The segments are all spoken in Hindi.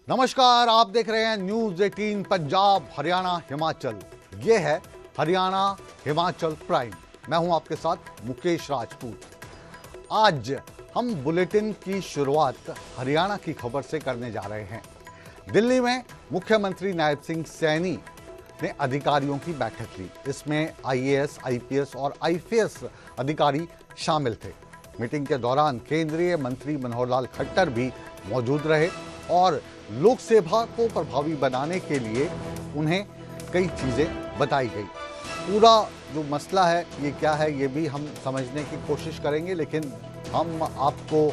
नमस्कार, आप देख रहे हैं न्यूज 18 पंजाब हरियाणा हिमाचल। ये है हरियाणा हिमाचल प्राइम। मैं हूं आपके साथ मुकेश राजपूत। आज हम बुलेटिन की शुरुआत हरियाणा की खबर से करने जा रहे हैं। दिल्ली में मुख्यमंत्री नायब सिंह सैनी ने अधिकारियों की बैठक ली। इसमें आईएएस, आईपीएस और आईपीएस अधिकारी शामिल थे। मीटिंग के दौरान केंद्रीय मंत्री मनोहर लाल खट्टर भी मौजूद रहे और लोक सेवा को प्रभावी बनाने के लिए उन्हें कई चीज़ें बताई गई। पूरा जो मसला है ये क्या है ये भी हम समझने की कोशिश करेंगे, लेकिन हम आपको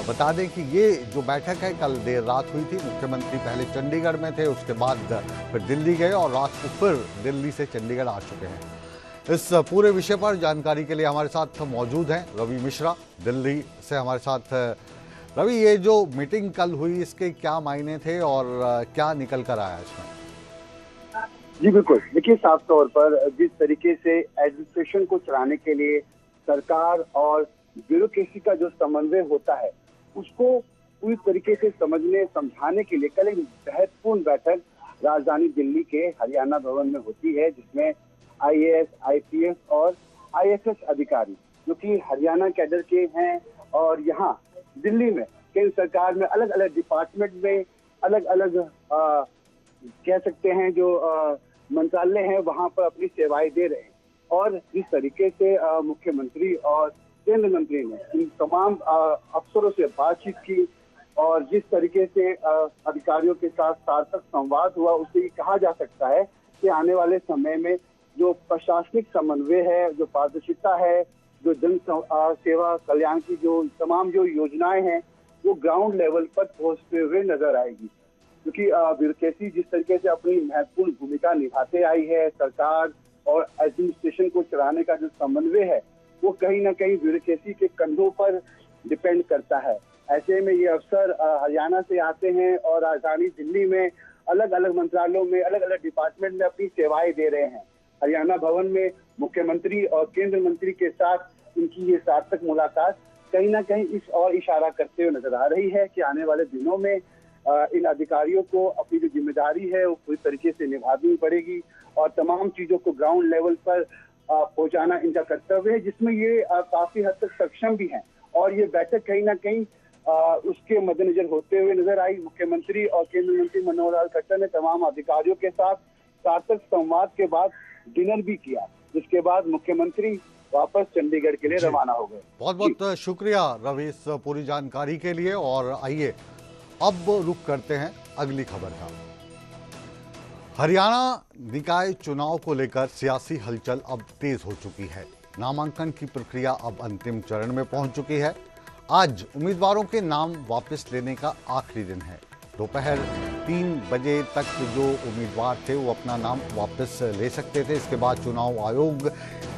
बता दें कि ये जो बैठक है कल देर रात हुई थी। मुख्यमंत्री पहले चंडीगढ़ में थे, उसके बाद फिर दिल्ली गए और रात को फिर दिल्ली से चंडीगढ़ आ चुके हैं। इस पूरे विषय पर जानकारी के लिए हमारे साथ मौजूद हैं रवि मिश्रा, दिल्ली से हमारे साथ। रवि, ये जो मीटिंग कल हुई इसके क्या मायने थे और क्या निकल कर आया इसमें? जी बिल्कुल, देखिए साफ तौर पर जिस तरीके से एडमिनिस्ट्रेशन को चलाने के लिए सरकार और ब्यूरोक्रेसी का जो समन्वय होता है उसको पूरी तरीके से समझने समझाने के लिए कल एक महत्वपूर्ण बैठक राजधानी दिल्ली के हरियाणा भवन में होती है, जिसमें आईएएस, आईपीएस और आईएफएस अधिकारी जो कि हरियाणा कैडर के हैं और यहाँ दिल्ली में केंद्र सरकार में अलग अलग डिपार्टमेंट में अलग अलग कह सकते हैं जो मंत्रालय हैं वहां पर अपनी सेवाएं दे रहे हैं। और जिस तरीके से मुख्यमंत्री और केंद्र मंत्री ने इन तमाम अफसरों से बातचीत की और जिस तरीके से अधिकारियों के साथ सार्थक संवाद हुआ, उससे ये कहा जा सकता है कि आने वाले समय में जो प्रशासनिक समन्वय है, जो पारदर्शिता है, जो जन सेवा कल्याण की जो तमाम जो योजनाएं हैं वो ग्राउंड लेवल पर पहुंचते हुए नजर आएगी। क्योंकि ब्यूरोक्रेसी जिस तरीके से अपनी महत्वपूर्ण भूमिका निभाते आई है, सरकार और एडमिनिस्ट्रेशन को चलाने का जो समन्वय है वो कहीं ना कहीं ब्यूरोक्रेसी के कंधों पर डिपेंड करता है। ऐसे में ये अफसर हरियाणा से आते हैं और राजधानी दिल्ली में अलग अलग मंत्रालयों में अलग अलग डिपार्टमेंट में अपनी सेवाएं दे रहे हैं। हरियाणा भवन में मुख्यमंत्री और केंद्र मंत्री के साथ इनकी ये सार्थक मुलाकात कहीं ना कहीं इस और इशारा करते हुए नजर आ रही है कि आने वाले दिनों में इन अधिकारियों को अपनी जो जिम्मेदारी है वो पूरी तरीके से निभानी पड़ेगी और तमाम चीजों को ग्राउंड लेवल पर पहुंचाना इनका कर्तव्य है, जिसमें ये काफी हद तक सक्षम भी हैं। और ये बैठक कहीं ना कहीं उसके मद्देनजर होते हुए नजर आई। मुख्यमंत्री और केंद्रीय मंत्री मनोहर लाल खट्टर ने तमाम अधिकारियों के साथ सार्थक संवाद के बाद डिनर भी किया, जिसके बाद मुख्यमंत्री वापस चंडीगढ़ के लिए रवाना हो गए। बहुत बहुत शुक्रिया रवि इस पूरी जानकारी के लिए। और आइए अब रुख करते हैं अगली खबर का। हरियाणा निकाय चुनाव को लेकर सियासी हलचल अब तेज हो चुकी है। नामांकन की प्रक्रिया अब अंतिम चरण में पहुंच चुकी है। आज उम्मीदवारों के नाम वापस लेने का आखिरी दिन है। दोपहर 3 बजे तक जो उम्मीदवार थे वो अपना नाम वापस ले सकते थे। इसके बाद चुनाव आयोग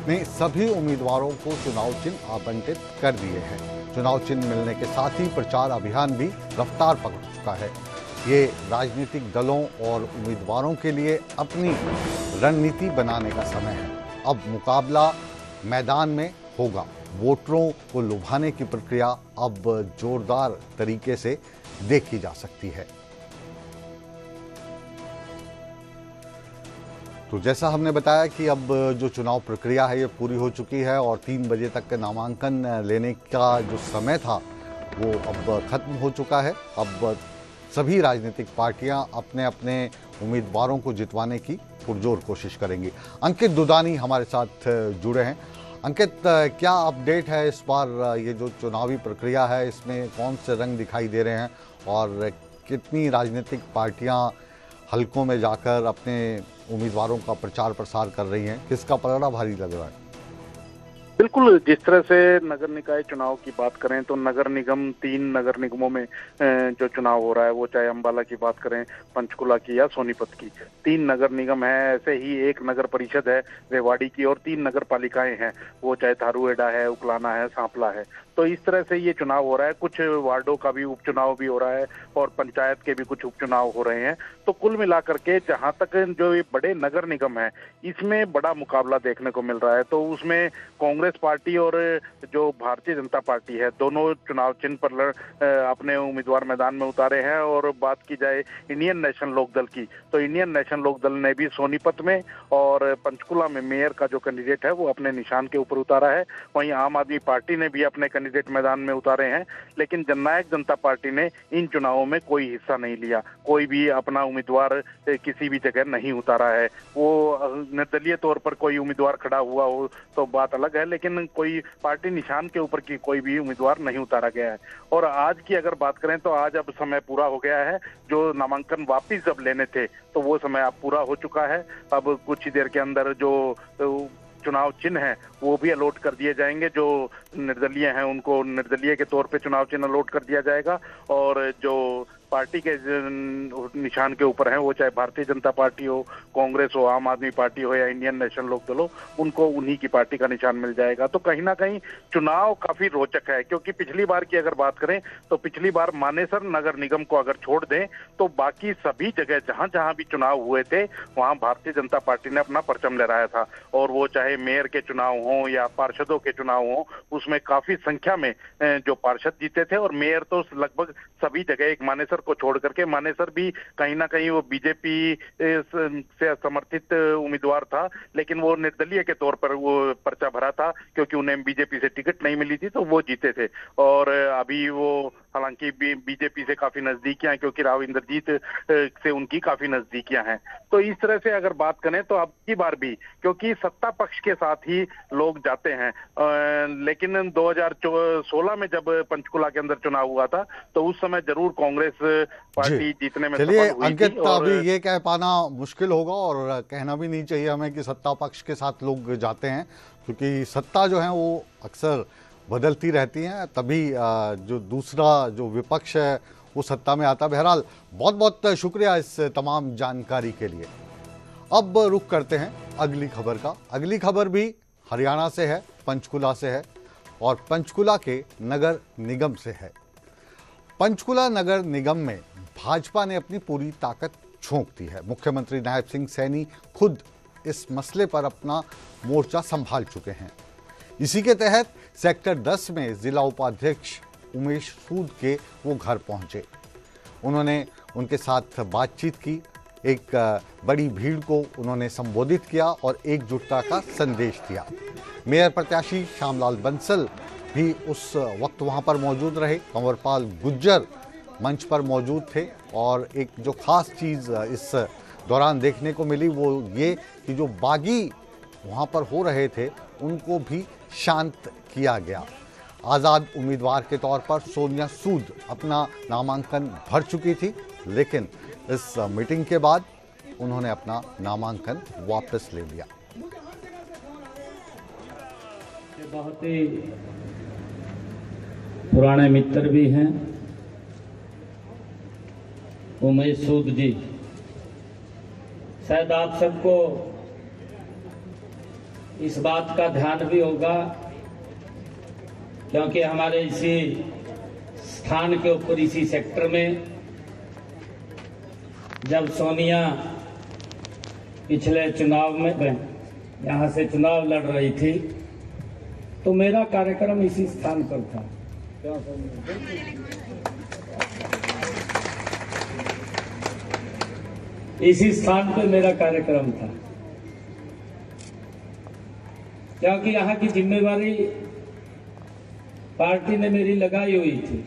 ने सभी उम्मीदवारों को चुनाव चिन्ह आवंटित कर दिए हैं। चुनाव चिन्ह मिलने के साथ ही प्रचार अभियान भी रफ्तार पकड़ चुका है। ये राजनीतिक दलों और उम्मीदवारों के लिए अपनी रणनीति बनाने का समय है। अब मुकाबला मैदान में होगा। वोटरों को लुभाने की प्रक्रिया अब जोरदार तरीके से देखी जा सकती है। तो जैसा हमने बताया कि अब जो चुनाव प्रक्रिया है ये पूरी हो चुकी है और 3 बजे तक का नामांकन लेने का जो समय था वो अब खत्म हो चुका है। अब सभी राजनीतिक पार्टियां अपने अपने उम्मीदवारों को जितवाने की पुरजोर कोशिश करेंगी। अंकित दुदानी हमारे साथ जुड़े हैं। अंकित, क्या अपडेट है इस बार ये जो चुनावी प्रक्रिया है इसमें कौन से रंग दिखाई दे रहे हैं और कितनी राजनीतिक पार्टियां हलकों में जाकर अपने उम्मीदवारों का प्रचार प्रसार कर रही हैं? किसका पलड़ा भारी लग रहा है? बिल्कुल, जिस तरह से नगर निकाय चुनाव की बात करें तो नगर निगम 3 नगर निगमों में जो चुनाव हो रहा है वो चाहे अंबाला की बात करें, पंचकुला की या सोनीपत की, 3 नगर निगम है। ऐसे ही एक नगर परिषद है रेवाड़ी की और 3 नगर पालिकाएं हैं, वो चाहे धारूहेड़ा है, उकलाना है, सांपला है। तो इस तरह से ये चुनाव हो रहा है। कुछ वार्डों का भी उपचुनाव भी हो रहा है और पंचायत के भी कुछ उपचुनाव हो रहे हैं। तो कुल मिलाकर के जहां तक जो ये बड़े नगर निगम है इसमें बड़ा मुकाबला देखने को मिल रहा है। तो उसमें कांग्रेस पार्टी और जो भारतीय जनता पार्टी है दोनों चुनाव चिन्ह पर अपने उम्मीदवार मैदान में उतारे हैं। और बात की जाए इंडियन नेशनल लोकदल की, तो इंडियन नेशनल लोकदल ने भी सोनीपत में और पंचकुला में मेयर का जो कैंडिडेट है वो अपने निशान के ऊपर उतारा है। वहीं आम आदमी पार्टी ने भी अपने कैंडिडेट मैदान में उतारे हैं। लेकिन जननायक जनता पार्टी ने इन चुनावों में कोई हिस्सा नहीं लिया, कोई भी अपना उम्मीदवार किसी भी जगह नहीं उतारा है। वो निर्दलीय तौर पर कोई उम्मीदवार खड़ा हुआ हो तो बात अलग है, लेकिन कोई पार्टी निशान के ऊपर की कोई भी उम्मीदवार नहीं उतारा गया है। और आज की अगर बात करें तो आज अब समय पूरा हो गया है। जो नामांकन वापिस जब लेने थे तो वो समय अब पूरा हो चुका है। अब कुछ ही देर के अंदर जो चुनाव चिन्ह है वो भी अलॉट कर दिए जाएंगे। जो निर्दलीय हैं उनको निर्दलीय के तौर पे चुनाव चिन्ह अलॉट कर दिया जाएगा और जो पार्टी के निशान के ऊपर हैं वो चाहे भारतीय जनता पार्टी हो, कांग्रेस हो, आम आदमी पार्टी हो या इंडियन नेशनल लोकदल हो, उनको उन्हीं की पार्टी का निशान मिल जाएगा। तो कहीं ना कहीं चुनाव काफी रोचक है, क्योंकि पिछली बार की अगर बात करें तो पिछली बार मानेसर नगर निगम को अगर छोड़ दें तो बाकी सभी जगह जहां जहां भी चुनाव हुए थे वहां भारतीय जनता पार्टी ने अपना परचम लहराया था। और वो चाहे मेयर के चुनाव हो या पार्षदों के चुनाव हो, उसमें काफी संख्या में जो पार्षद जीते थे। और मेयर तो लगभग सभी जगह, एक मानेसर को छोड़ करके, मानेसर भी कहीं ना कहीं वो बीजेपी से समर्थित उम्मीदवार था, लेकिन वो निर्दलीय के तौर पर वो पर्चा भरा था क्योंकि उन्हें बीजेपी से टिकट नहीं मिली थी, तो वो जीते थे। और अभी वो हालांकि बीजेपी से काफी नजदीकियां हैं क्योंकि राव इंद्रजीत से उनकी काफी नजदीकियां हैं। तो इस तरह से अगर बात करें तो अब की बार भी, क्योंकि सत्ता पक्ष के साथ ही लोग जाते हैं, लेकिन 2016 में जब पंचकुला के अंदर चुनाव हुआ था तो उस समय जरूर कांग्रेस पार्टी जीतने में चलिए सफल हुई अंकित, थी। और अभी ये कह पाना मुश्किल होगा और कहना भी नहीं चाहिए हमें कि सत्ता पक्ष के साथ लोग जाते हैं, क्योंकि सत्ता जो है वो अक्सर बदलती रहती हैं, तभी जो दूसरा जो विपक्ष है वो सत्ता में आता। बहरहाल बहुत बहुत शुक्रिया इस तमाम जानकारी के लिए। अब रुख करते हैं अगली खबर का। अगली खबर भी हरियाणा से है, पंचकुला से है और पंचकुला के नगर निगम से है। पंचकुला नगर निगम में भाजपा ने अपनी पूरी ताकत झोंक दी है। मुख्यमंत्री नायब सिंह सैनी खुद इस मसले पर अपना मोर्चा संभाल चुके हैं। इसी के तहत सेक्टर 10 में जिला उपाध्यक्ष उमेश सूद के वो घर पहुंचे। उन्होंने उनके साथ बातचीत की, एक बड़ी भीड़ को उन्होंने संबोधित किया और एकजुटता का संदेश दिया। मेयर प्रत्याशी श्यामलाल बंसल भी उस वक्त वहां पर मौजूद रहे। कंवरपाल गुज्जर मंच पर मौजूद थे और एक जो खास चीज़ इस दौरान देखने को मिली वो ये कि जो बागी वहां पर हो रहे थे उनको भी शांत किया गया। आज़ाद उम्मीदवार के तौर पर सोनिया सूद अपना नामांकन भर चुकी थी, लेकिन इस मीटिंग के बाद उन्होंने अपना नामांकन वापस ले लिया। बहुत ही पुराने मित्र भी हैं उमेश सूद जी। शायद आप सबको इस बात का ध्यान भी होगा क्योंकि हमारे इसी स्थान के ऊपर, इसी सेक्टर में जब सोनिया पिछले चुनाव में यहाँ से चुनाव लड़ रही थी तो मेरा कार्यक्रम इसी स्थान पर था। इसी स्थान पर मेरा कार्यक्रम था क्योंकि यहाँ की जिम्मेवारी पार्टी ने मेरी लगाई हुई थी।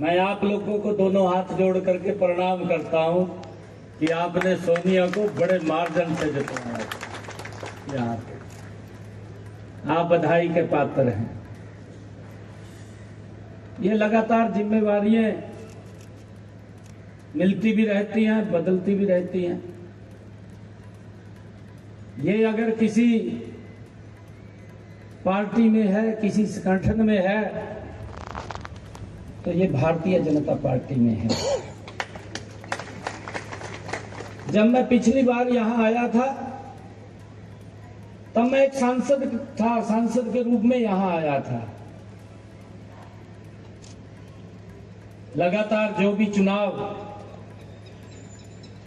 मैं आप लोगों को दोनों हाथ जोड़ करके प्रणाम करता हूं कि आपने सोनिया को बड़े मार्जिन से जिताया। यहाँ पे आप बधाई के पात्र हैं। ये लगातार जिम्मेवारियां मिलती भी रहती हैं, बदलती भी रहती हैं। ये अगर किसी पार्टी में है, किसी संगठन में है, तो ये भारतीय जनता पार्टी में है। जब मैं पिछली बार यहां आया था तब मैं एक सांसद था, सांसद के रूप में यहां आया था। लगातार जो भी चुनाव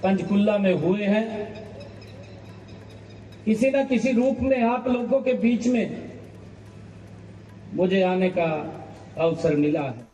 पंचकुला में हुए हैं, किसी न किसी रूप में आप लोगों के बीच में मुझे आने का अवसर मिला है।